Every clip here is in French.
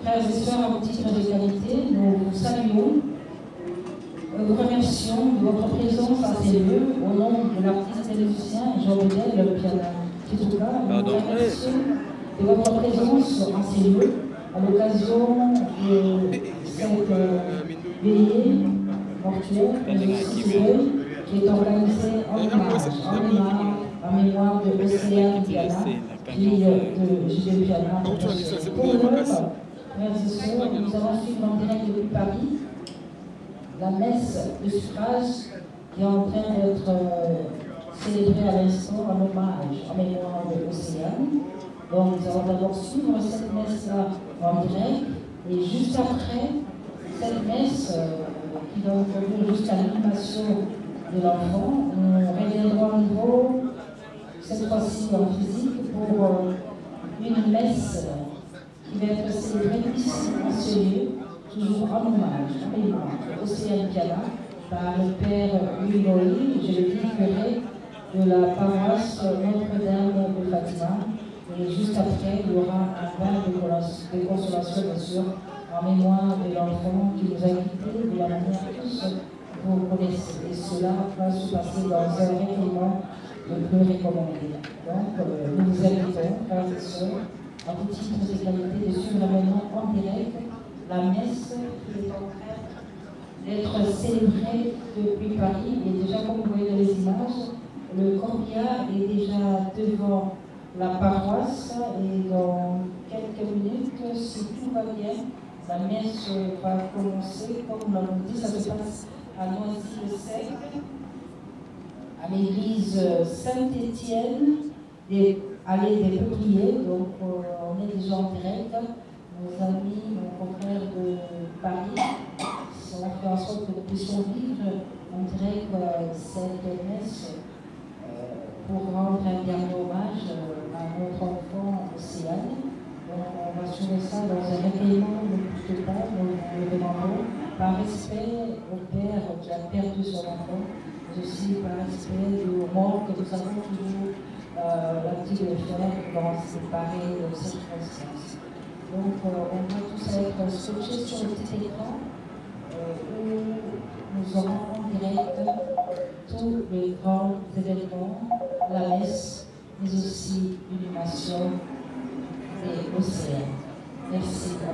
Frères et sœurs, à titre de qualité, nous vous saluons, vous remercions de votre présence à ces lieux au nom de l'artiste et musicien Jean-Bedel Piana. En tout cas, nous vous remercions de votre présence à ces lieux à l'occasion de cette veillée mortuaire qui est organisée en mémoire de Océane Piana, fille de J.D. Piana. Pour l'heure, frères et sœurs, nous allons suivre en direct depuis Paris la messe de suffrage qui est en train d'être célébrée à l'instant en hommage en mémoire de Océane. Donc nous allons d'abord suivre cette messe-là en direct et juste après cette messe qui va conduire jusqu'à l'animation de l'enfant, nous reviendrons à nouveau, cette fois-ci en physique, pour une messe qui va être célébrée ici, en ce lieu, toujours en hommage, en mémoire de Océane Piana, par le père Louis Loïc, je le dis, curé de la paroisse Notre-Dame de Fatima. Et juste après, il y aura un bain de consolation, bien sûr, en mémoire de l'enfant qui nous a quittés de la manière tous vous connaissez. Et cela va se passer dans un recueillement le plus recommandé. Donc, nous vous invitons, frères et sœurs, à tout titre de qualité, de suivre maintenant en direct la messe qui est en train d'être célébrée depuis Paris. Et déjà, comme vous voyez dans les images, le corbillard est déjà devant la paroisse et dans quelques minutes, si tout va bien, la messe va commencer. Comme nous l'avons dit, ça se passe à Noisy-le-Sec, à l'église Saint-Étienne, allée des Peupliers. Donc on est déjà en direct. Nos amis, nos confrères de Paris, on fait en sorte que nous puissions vivre en direct cette messe pour rendre un dernier hommage à notre enfant Océane. Donc on va suivre ça dans un recueillement de plus de temps, nous le demandons, par respect au père qui a perdu son enfant, mais aussi par respect du mort que nous avons toujours l'habitude de faire dans ces pareilles circonstances. Donc on va tous être scotchés sur le petit écran où nous aurons en direct tous les grands événements, la messe, mais aussi l'inhumation des océans. Merci à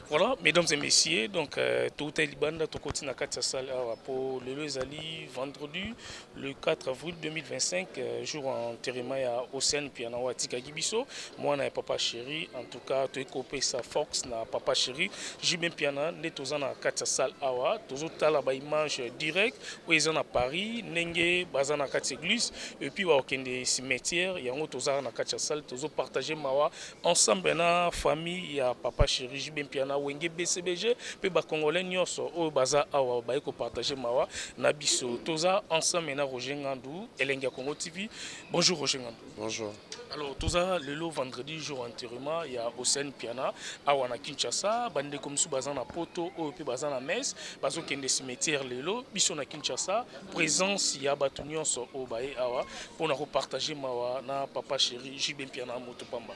tous. Voilà, mesdames et messieurs, donc tout est libanda, tout continue à Katsasal pour le Lezali vendredi le 4 avril 2025, jour en Terimaya Océane Pianawa Tika Gibiso. Moi, na papa chéri, en tout cas, tu es copé sa Fox na papa chéri. Jibin Piana, ne tozana Katsasal Awa, tozo tala ba image direct, où ils sont à Paris, Nenge, Bazana Katseglus, et puis au Kende cimetière, yango tozana na Katsasal, tozo partager mawa ensemble na famille ya papa chéri Jibin Piana. Wenge BCBG pe ba congolais nyonso o baza awa ba ko partager mawa na biso toza ensemble na Roger Ngandou Elenga Congo TV. Bonjour Roger Ngandou. Bonjour. Alors toza le vendredi jour enterrement ya Océane Piana awa na Kinshasa bande comme sou baza na poto o pe baza na messe bazo kende cimetière lelo biso na Kinshasa présence ya batu nyonso o bae awa pour na partager mawa na papa chéri Jibin Piana Motopamba.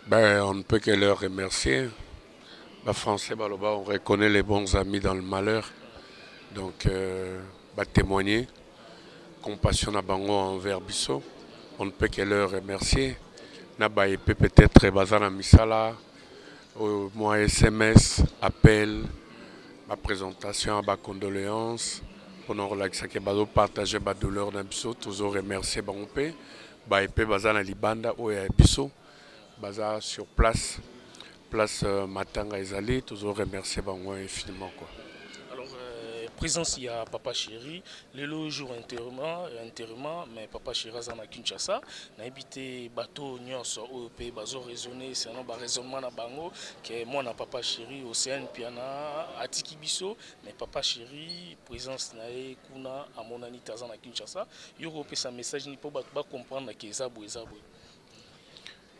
Ben, on ne peut que leur remercier. Le français, on reconnaît les bons amis dans le malheur. Donc, témoigner, compassion à Bango envers Bisso. On ne peut que leur remercier. Peut-être Bazana Misala, moi SMS, appel, ma présentation, ma condoléances. Pour nous relaxer, partager ma douleur dans Bisso, toujours remercier Bangope. Bazana Libanda, Bisso. Baza sur place Matanga Ezali, toujours remercier Bango infiniment quoi. Alors présence il y a papa chéri le jour enterrement mais papa chéri azana Kinshasa na habité bateau nyonso au pays bazo raisonner c'est un raisonnement na bango que moi na papa chéri Océane Piana atiki biso mais papa chéri présence na e kuna amonani tazana Kinshasa yoko pe sa message ni pour ba comprendre que ezabo.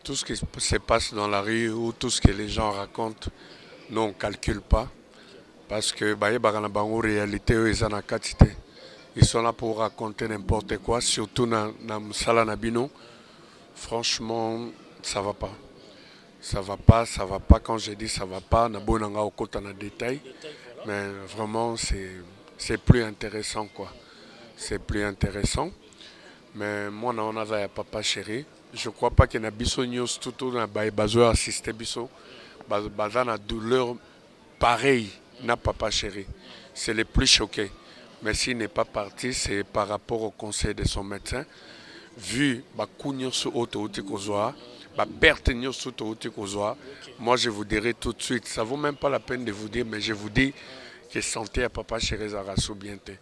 Tout ce qui se passe dans la rue ou tout ce que les gens racontent, nous on ne calcule pas. Parce que en réalité, ils sont là pour raconter n'importe quoi, surtout dans Msala Nabino. Franchement, ça va pas. Ça va pas. Quand je dis ça va pas, on a au détail. Mais vraiment, c'est plus intéressant quoi. C'est plus intéressant. Mais moi, on a papa chéri. Je ne crois pas qu'il y ait biso news tout dans besoin assister biso. Bazan a douleur pareille n'a papa chéri. C'est le plus choqué. Mais s'il n'est pas parti, c'est par rapport au conseil de son médecin. Vu ma moi je vous dirai tout de suite. Ça vaut même pas la peine de vous dire, mais je vous dis que santé à papa chéri Zarasso bientôt.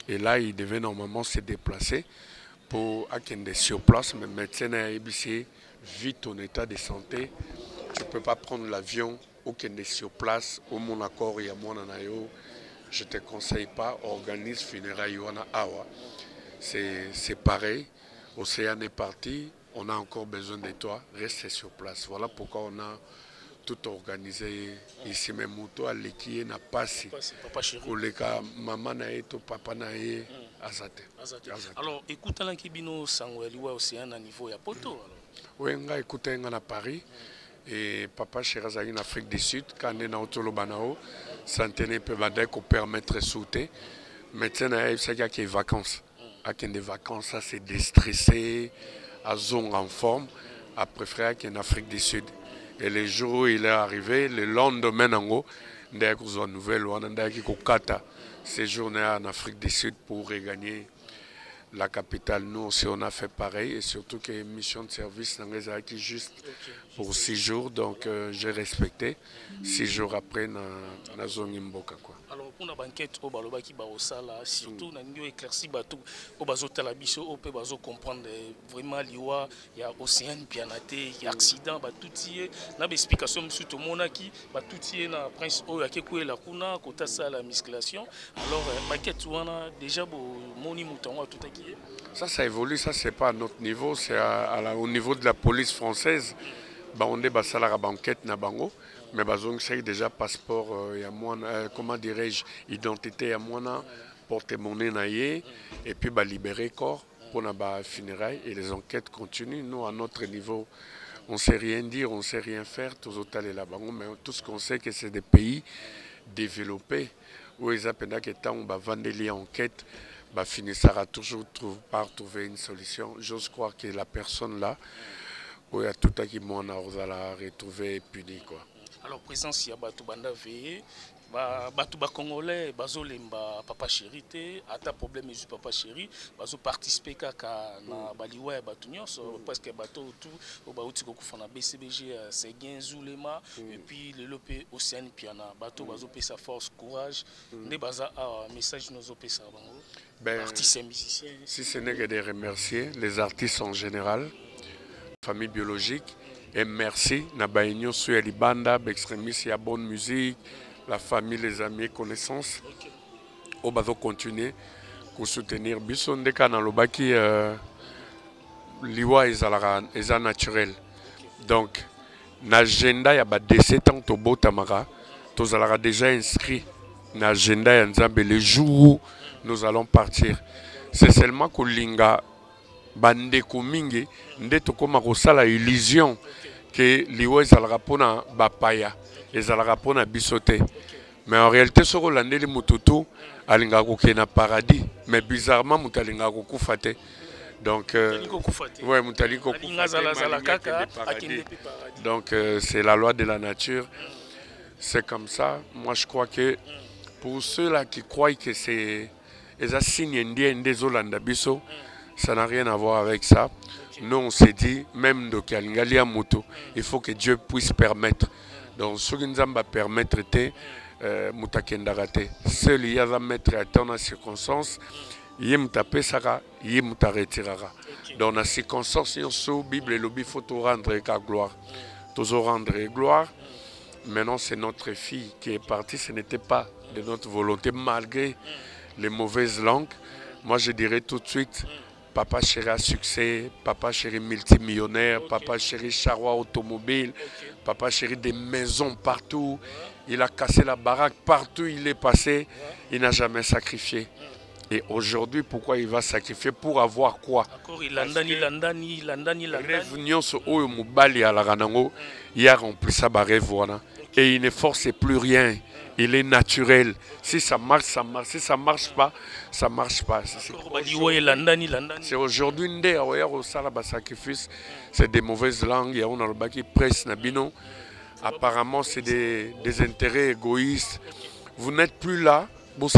Et là, il devait normalement se déplacer pour aller sur place, mais le médecin a ABC, vu ton état de santé, tu ne peux pas prendre l'avion ou qu'il est sur place, au mon accord, il y a mon anayo, je ne te conseille pas, organise funérailles awa. C'est pareil, Océane est parti, on a encore besoin de toi, reste sur place. Voilà pourquoi on a tout organisé ici, même Mouto, à l'équipe n'a pas si. Pour les cas, maman n'a été, papa n'a été. Azate. Alors, écoutez, Lankibino Sangweliwa Océane à niveau ya poto. Oui, on a écouté à Paris. Et papa Cherazali en Afrique du Sud, quand on est dans le Banao, Santéné peut permettre de sauter. Maintenant, il y a des vacances. Il y a des vacances, ça c'est déstressé, à zone en forme, à préférer qu'en Afrique du Sud. Et le jour où il est arrivé, le lendemain, il y a une nouvelle, il y a une séjourner en Afrique du Sud pour regagner la capitale. Nous aussi on a fait pareil et surtout que mission de service dans les acquis juste pour 6 jours, donc j'ai respecté. 6 jours après dans la zone Imboka quoi. Alors pour la banquette au balobaki baosala surtout na ndio éclairci bato au bazo talabiso au pe bazo comprendre vraiment liwa ya Océane Pianaté ya accident ba toutie na explication surtout monaki ba toutie na prince o ya kekuela kuna kota sala musculation. Alors banquette wana déjà bo moni mutango tout aki. Ça évolue, ça c'est pas à notre niveau, c'est au niveau de la police française. On est à la banquette na bango. Mais c'est déjà passeport, comment dirais-je, identité à moi, porte-monnaie naïe, et puis libérer corps pour la funérailles et les enquêtes continuent. Nous, à notre niveau, on ne sait rien dire, on ne sait rien faire, tous autres aller là-bas. Mais tout ce qu'on sait, que c'est des pays développés où ils appellent que tant on va vendre les enquêtes, finira toujours par trouver une solution. J'ose croire que la personne là, où il y a tout à qui m'en a retrouvé et puni quoi. Alors, présence, il y a Batou Banda Veillé, Batou Congolais, Bazo Lemba, Papa Chéri, Ata problème, et Papa Chéri, Bazo participer à na Baliwa et Batou Nyos, parce que Batou tout, au Baouti Kokufana BCBG, Seguin, Zulema, et puis le Lopé Océane Piana, Batou Bazo Pesa Force, Courage, des Baza a message nos Opesa Bango, artistes et musiciens. Si ce n'est que de remercier les artistes en général, famille biologique. Et merci, Nabaïnyo, sur Libanda, Extrémiste, il y a bonne musique, la famille, les amis et connaissances. On va continuer pour soutenir. Bisson de Kanalobaki, Liwa est naturel. Donc, l'agenda, il y a 17 ans, au Botamara, nous avons déjà inscrit l'agenda le jour où nous allons partir. C'est seulement que Linga. Bandeko mingi ndeto koma kosala illusion que liwa ezalaka pona bapaya ezalaka pona bisote mais en réalité soko landeli mututu alingaka kokena paradis mais bizarrement mutu alingaka kokufa te donc ouais mutu alingi kokufa donc c'est la loi de la nature, c'est comme ça. Moi je crois que pour ceux là qui croient que c'est eza signe indien des Olanda biso, ça n'a rien à voir avec ça. Nous, on s'est dit, même de Kalingali à Moto, il faut que Dieu puisse permettre. Donc, ce qui nous va permettre, c'est Moutakendagate. Seul il y a à mettre à temps dans circonstances, il y a Moutapé Sara, il y a Moutaretirara. Donc, dans les circonstances, la Bible et le il faut tout rendre gloire. Toujours rendre gloire. Maintenant, c'est notre fille qui est partie. Ce n'était pas de notre volonté, malgré les mauvaises langues. Moi, je dirais tout de suite, Papa Chéri a succès, Papa Chéri multimillionnaire, Papa Chéri charroi automobile, Papa Chéri des maisons partout. Il a cassé la baraque partout où il est passé. Il n'a jamais sacrifié. Et aujourd'hui, pourquoi il va sacrifier? Pour avoir quoi? Il a rempli sa barève. Et il ne force plus rien. Il est naturel. Si ça marche, ça marche. Si ça ne marche pas, ça ne marche pas. C'est aujourd'hui, sacrifice. C'est des mauvaises langues. Il y a un qui presse Nabino. Apparemment, c'est des intérêts égoïstes. Vous n'êtes plus là pour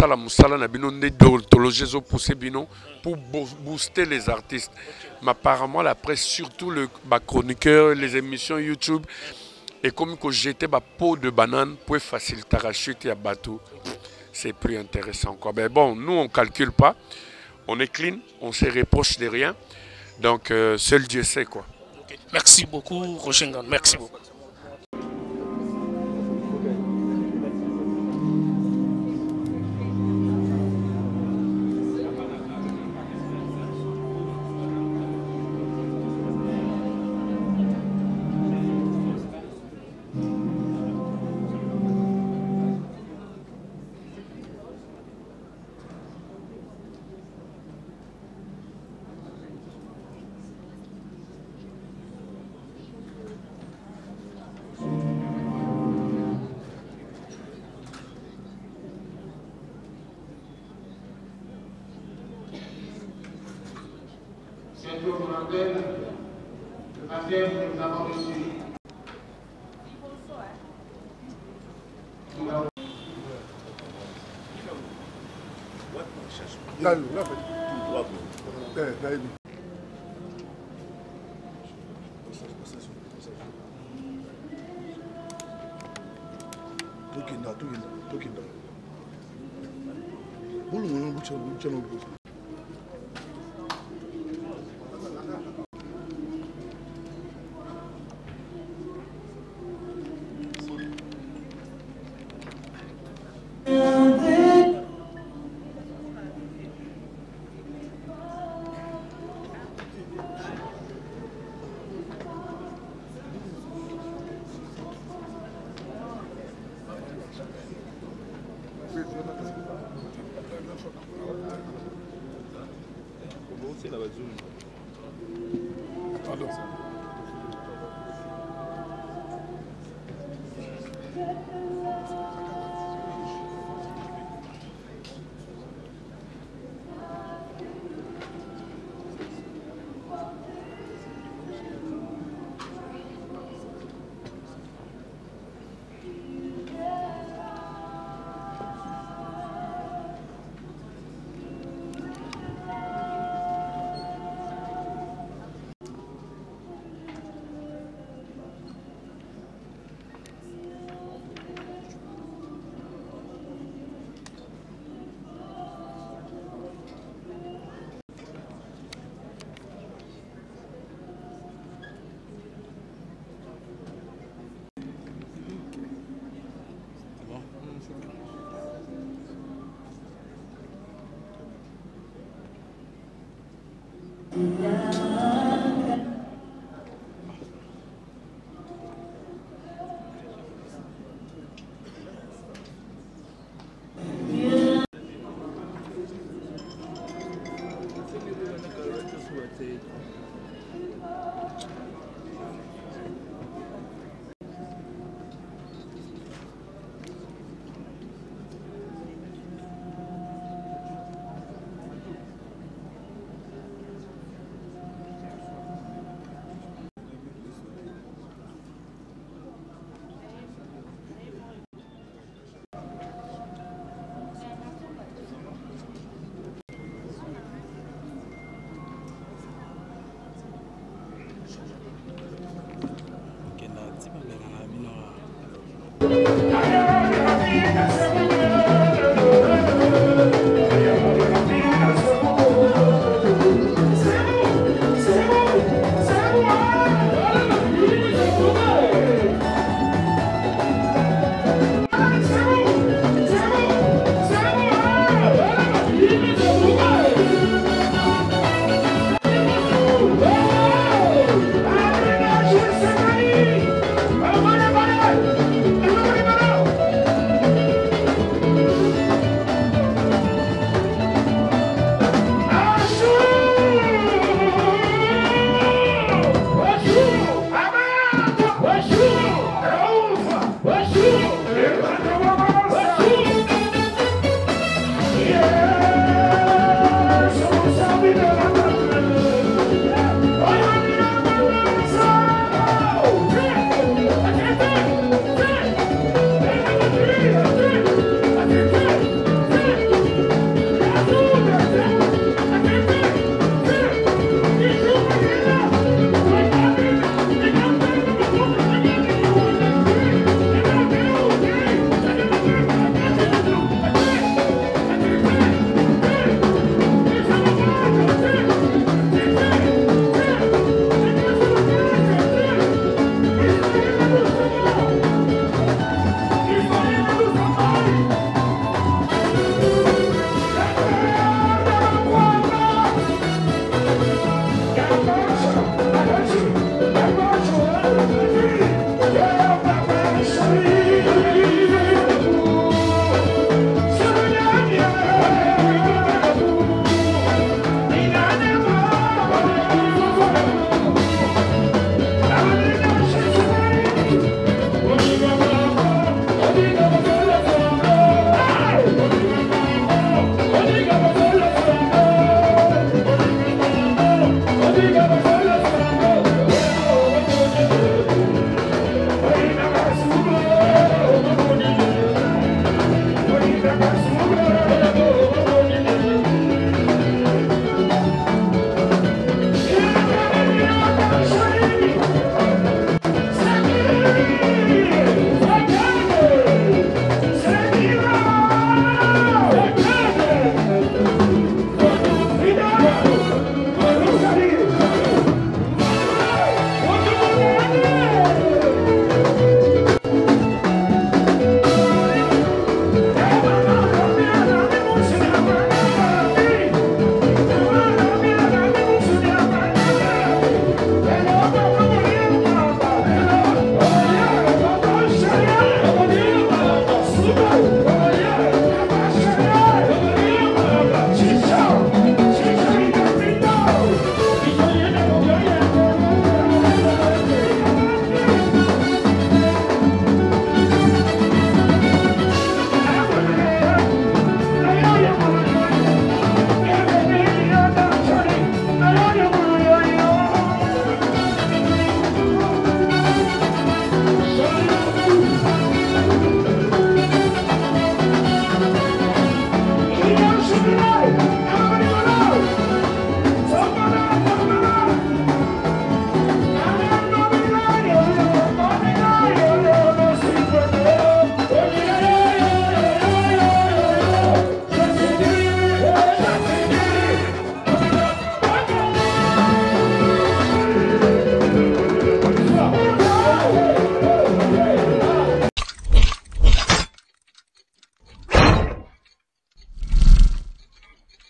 booster les artistes. Mais apparemment, la presse, surtout les chroniqueurs, les émissions YouTube, et comme que j'étais ma peau de banane pour faciliter la chute à bateau, c'est plus intéressant quoi. Mais bon, nous on calcule pas, on est clean, on se reproche de rien, donc seul Dieu sait quoi. Okay. Merci beaucoup Rochengan, merci beaucoup. Le baptême que nous avons reçu.